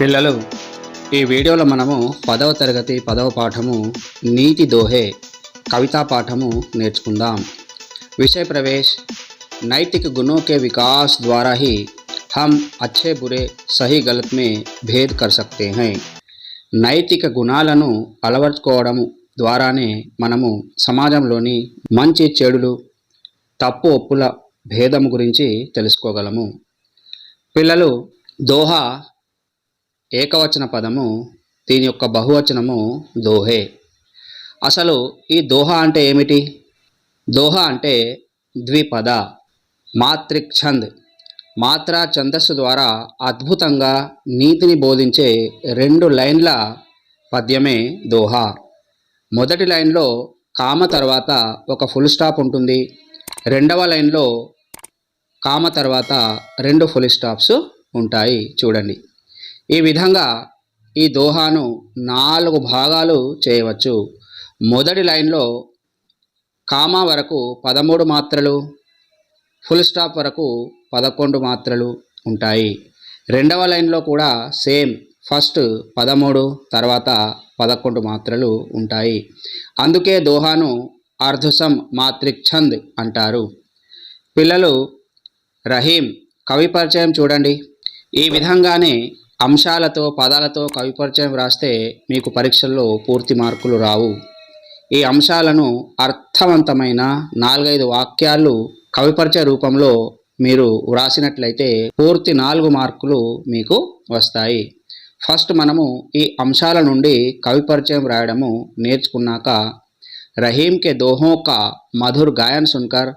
పిల్లలు, ఈ వీడియోలో మనము 10వ తరగతి 10వ పాఠము నీతి దోహే कविता पाठము నేర్చుకుందాం। विषय प्रवेश। नैतिक गुणों के विकास द्वारा ही हम अच्छे बुरे सही गलत में भेद कर सकते हैं। నైతిక గుణాలను అలవర్చుకోవడం ద్వారానే మనము సమాజంలోని మంచి చెడులు తప్పు ఒప్పుల భేదం గురించి తెలుసుకోగలము। పిల్లలు, దోహా ఏకవచన పదము, దీని యొక్క బహువచనము దోహే। అసలు ఈ దోహా అంటే ఏమిటి? దోహా అంటే ద్విపద మాత్రిక్ ఛంద్, మాత్రా ఛందస్సు ద్వారా అద్భుతంగా నీతిని బోధించే 2 లైన్ల పద్యమే దోహా। మొదటి లైన్లో కామ తర్వాత ఒక ఫుల్ స్టాప్ ఉంటుంది, రెండవ లైన్లో కామ తర్వాత 2 ఫుల్ స్టాప్స్ ఉంటాయి। చూడండి, ఈ విధంగా ఈ దోహాను 4 భాగాలు చేయవచ్చు। మొదటి లైన్లో కామా వరకు 13 మాత్రలు, ఫుల్ స్టాప్ వరకు 11 మాత్రలు ఉంటాయి। రెండవ లైన్లో కూడా సేమ్, ఫస్ట్ 13 తర్వాత 11 మాత్రలు ఉంటాయి। అందుకే దోహాను అర్ధసం మాత్రిక్ ఛంద్ అంటారు। పిల్లలు, రహీం కవి పరిచయం చూడండి। ఈ విధంగానే అంశాలతో పదాలతో కవి పరిచయం రాస్తే మీకు పరీక్షల్లో పూర్తి మార్కులు రావు। ఈ అంశాలను అర్థవంతమైన 4-5 వాక్యాలు కవి పరిచయ రూపంలో మీరు వ్రాసినట్లయితే పూర్తి 4 మార్కులు మీకు వస్తాయి। ఫస్ట్ మనము ఈ అంశాల నుండి కవి పరిచయం రాయడము నేర్చుకున్నాక రహీం కే దోహోं का మధుర్ గాయన్ సున్కర్,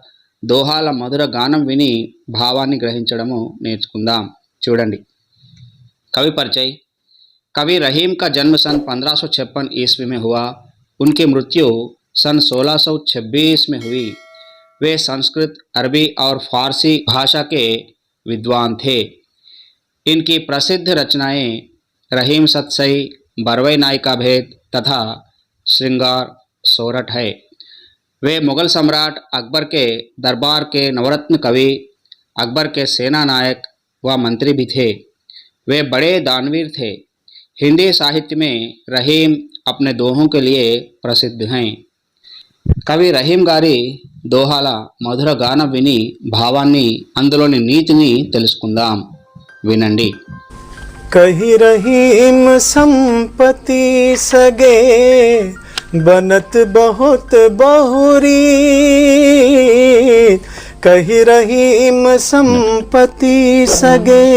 దోహాల మధుర గానం విని భావాన్ని గ్రహించడము నేర్చుకుందాం। చూడండి, कवि परिचय। कवि रहीम का जन्म सन 1556 ईस्वी में हुआ। उनकी मृत्यु सन 1626 में हुई। वे संस्कृत, अरबी और फारसी भाषा के विद्वान थे। इनकी प्रसिद्ध रचनाएं रहीम सतसई, बरवई नायिका भेद तथा श्रृंगार सोरठ है। वे मुगल सम्राट अकबर के दरबार के नवरत्न कवि, अकबर के सेना नायक व मंत्री भी थे। वे बड़े दानवीर थे। हिंदी साहित्य में रहीम अपने दोहों के लिए प्रसिद्ध हैं। कवि रहीम गारी దోహాల మధుర గానం విని భావాన్ని, అందులోని నీతిని తెలుసుకుందాం। వినండి। कही रहीम संपत्ति सगे, बनत बहुत बहुरी। कही रहीम संपत्ति सगे,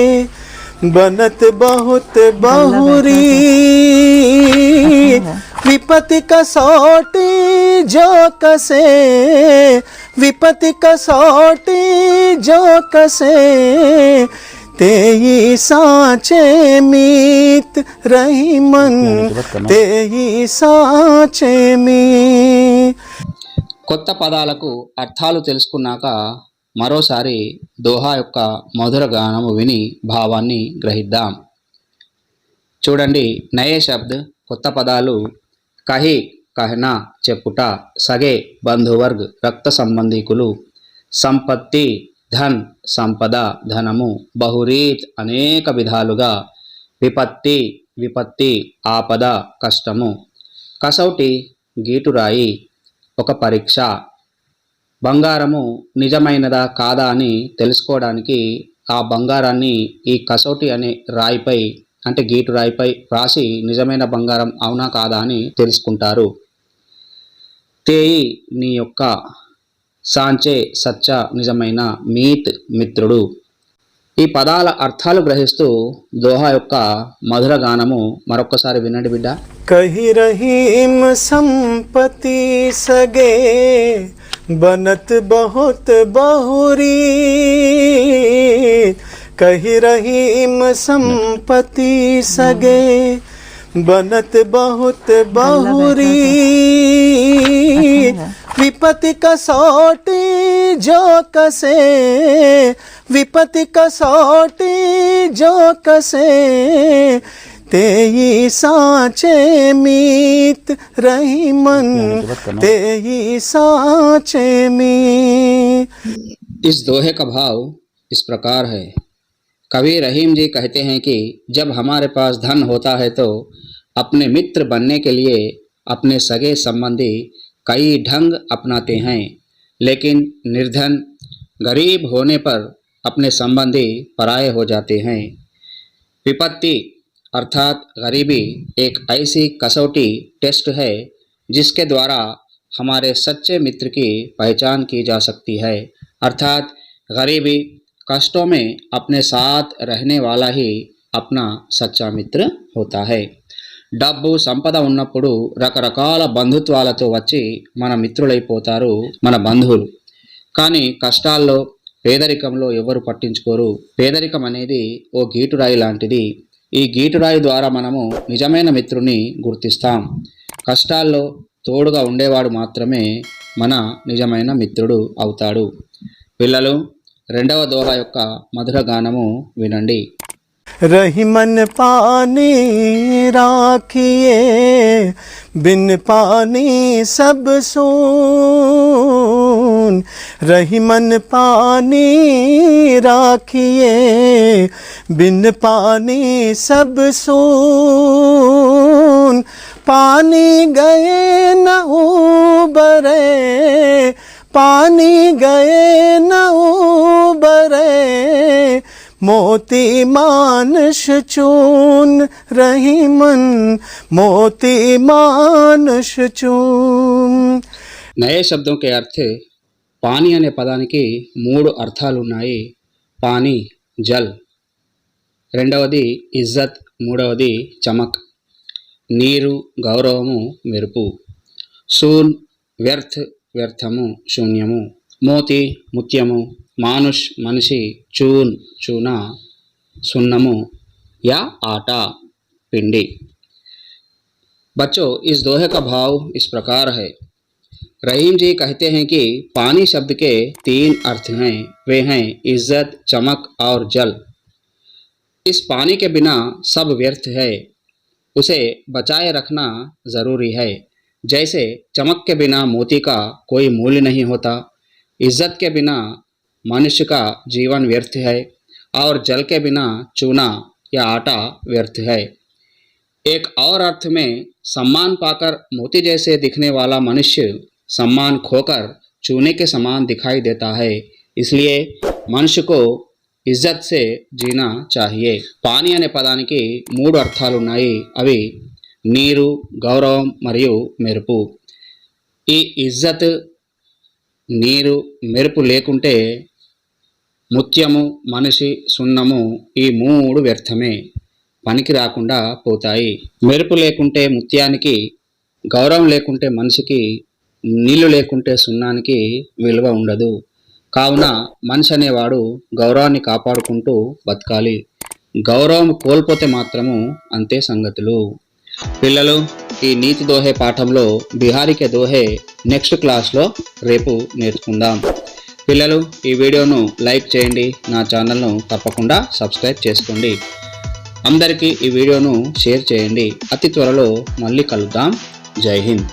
बनत बहुत बहुरी। विपत्ति कसौटी जो कसे, विपत्ति कसौटी जो कसे, तेई साचे मीत रहीमन, तेई साचे मीत। కొత్త పదాలకు అర్థాలు తెలుసుకున్నాక మరోసారి దోహా యొక్క మధుర గానము విని భావాన్ని గ్రహిద్దాం। చూడండి, నయే శబ్ద్ కొత్త పదాలు కహి కహనా చెప్పుట, సగే బంధువర్గ్ రక్త సంబంధీకులు, సంపత్తి ధన్ సంపద ధనము, బహురీత్ అనేక విధాలుగా, విపత్తి విపత్తి ఆపద కష్టము, కసౌటి గీటురాయి ఒక పరీక్ష, బంగారము నిజమైనదా కాదా అని తెలుసుకోవడానికి ఆ బంగారాన్ని ఈ కసౌటి అనే రాయిపై అంటే గీటు రాయిపై రాసి నిజమైన బంగారం అవునా కాదా అని తెలుసుకుంటారు। తేయి నీ యొక్క, సాంచే సచ్చ నిజమైన, మీత్ మిత్రుడు। ఈ పదాల అర్థాలు గ్రహిస్తూ దోహా యొక్క మధుర గానము మరొక్కసారి వినండి బిడ్డ। कही रहीम संपत्ति सगे, बनत बहुत बहुरी। कही रहीम संपत्ति सगे, बनत बहुत बहुरी। विपत्ति कसौटी जो कसे, विपत्ति कसौटी जो कसे, तेई साचे मीत रहीमन, तेई साचे मीत। इस दोहे का भाव इस प्रकार है। कवि रहीम जी कहते हैं कि जब हमारे पास धन होता है तो अपने मित्र बनने के लिए अपने सगे संबंधी कई ढंग अपनाते हैं, लेकिन निर्धन गरीब होने पर अपने संबंधी पराये हो जाते हैं। विपत्ति अर्थात गरीबी एक ऐसी कसौटी टेस्ट है जिसके द्वारा हमारे सच्चे मित्र की पहचान की जा सकती है। अर्थात गरीबी कष्टों में अपने साथ रहने वाला ही अपना सच्चा मित्र होता है। డబ్బు సంపద ఉన్నప్పుడు రకరకాల బంధుత్వాలతో వచ్చి మన మిత్రులైపోతారు మన బంధువులు. కానీ కష్టాల్లో పేదరికంలో ఎవరు పట్టించుకోరు. పేదరికం అనేది ఓ గీటురాయి లాంటిది. ఈ గీటురాయి ద్వారా మనము నిజమైన మిత్రుని గుర్తిస్తాం. కష్టాల్లో తోడుగా ఉండేవాడు మాత్రమే మన నిజమైన మిత్రుడు అవుతాడు. పిల్లలు, రెండవ దోహ యొక్క మధుర గానము వినండి. रही मन पानी राखिए, बिन पानी सब सून। रही मन पानी राखिए, बिन पानी सब सून। पानी गए न उबरे, पानी गए न उबरे, मोती मानस चून। रही मन मोती मानस चून। నయే శబ్దం కే అర్థ పానీ అనే పదానికి 3 అర్థాలు ఉన్నాయి. పానీ జల్, రెండవది ఇజ్జత్, మూడవది చమక్. నీరు గౌరవము, మెరుపు. సూన్ వ్యర్థ్ వ్యర్థము, శూన్యము. మోతి ముత్యము. मानुष मनुषी, चून चूना, सुन्नमु या आटा पिंडी। बच्चों, इस दोहे का भाव इस प्रकार है। रहीम जी कहते हैं कि पानी शब्द के 3 अर्थ हैं। वे हैं इज्जत, चमक और जल। इस पानी के बिना सब व्यर्थ है, उसे बचाए रखना जरूरी है। जैसे चमक के बिना मोती का कोई मूल्य नहीं होता, इज्जत के बिना मनुष्य का जीवन व्यर्थ है और जल के बिना चूना या आटा व्यर्थ है। एक और अर्थ में सम्मान पाकर मोती जैसे दिखने वाला मनुष्य सम्मान खोकर चूने के समान दिखाई देता है। इसलिए मनुष्य को इज्जत से जीना चाहिए। पानी अने पदानिकी 3 అర్థాలు ఉన్నాయి. అవి నీరు, గౌరవం మరియు మెరుపు. ఈ ఇజ్జత్, నీరు, మెరుపు లేకుంటే ముత్యము, మనిషి, సున్నము ఈ 3 వ్యర్థమే, పనికి రాకుండా పోతాయి. మెరుపు లేకుంటే ముత్యానికి, గౌరవం లేకుంటే మనిషికి, నీళ్లు లేకుంటే సున్నానికి విలువ ఉండదు. కావున మనిషి అనేవాడు గౌరవాన్ని కాపాడుకుంటూ బతకాలి. గౌరవం కోల్పోతే మాత్రము అంతే సంగతులు. పిల్లలు, ఈ నీతి దోహే పాఠంలో బిహారీకే దోహే నెక్స్ట్ క్లాస్లో రేపు నేర్చుకుందాం. పిల్లలు, ఈ వీడియోను లైక్ చేయండి, నా ఛానల్ను తప్పకుండా సబ్స్క్రైబ్ చేసుకోండి. అందరికీ ఈ వీడియోను షేర్ చేయండి. అతి త్వరలో మళ్ళీ కలుద్దాం. జై హింద్.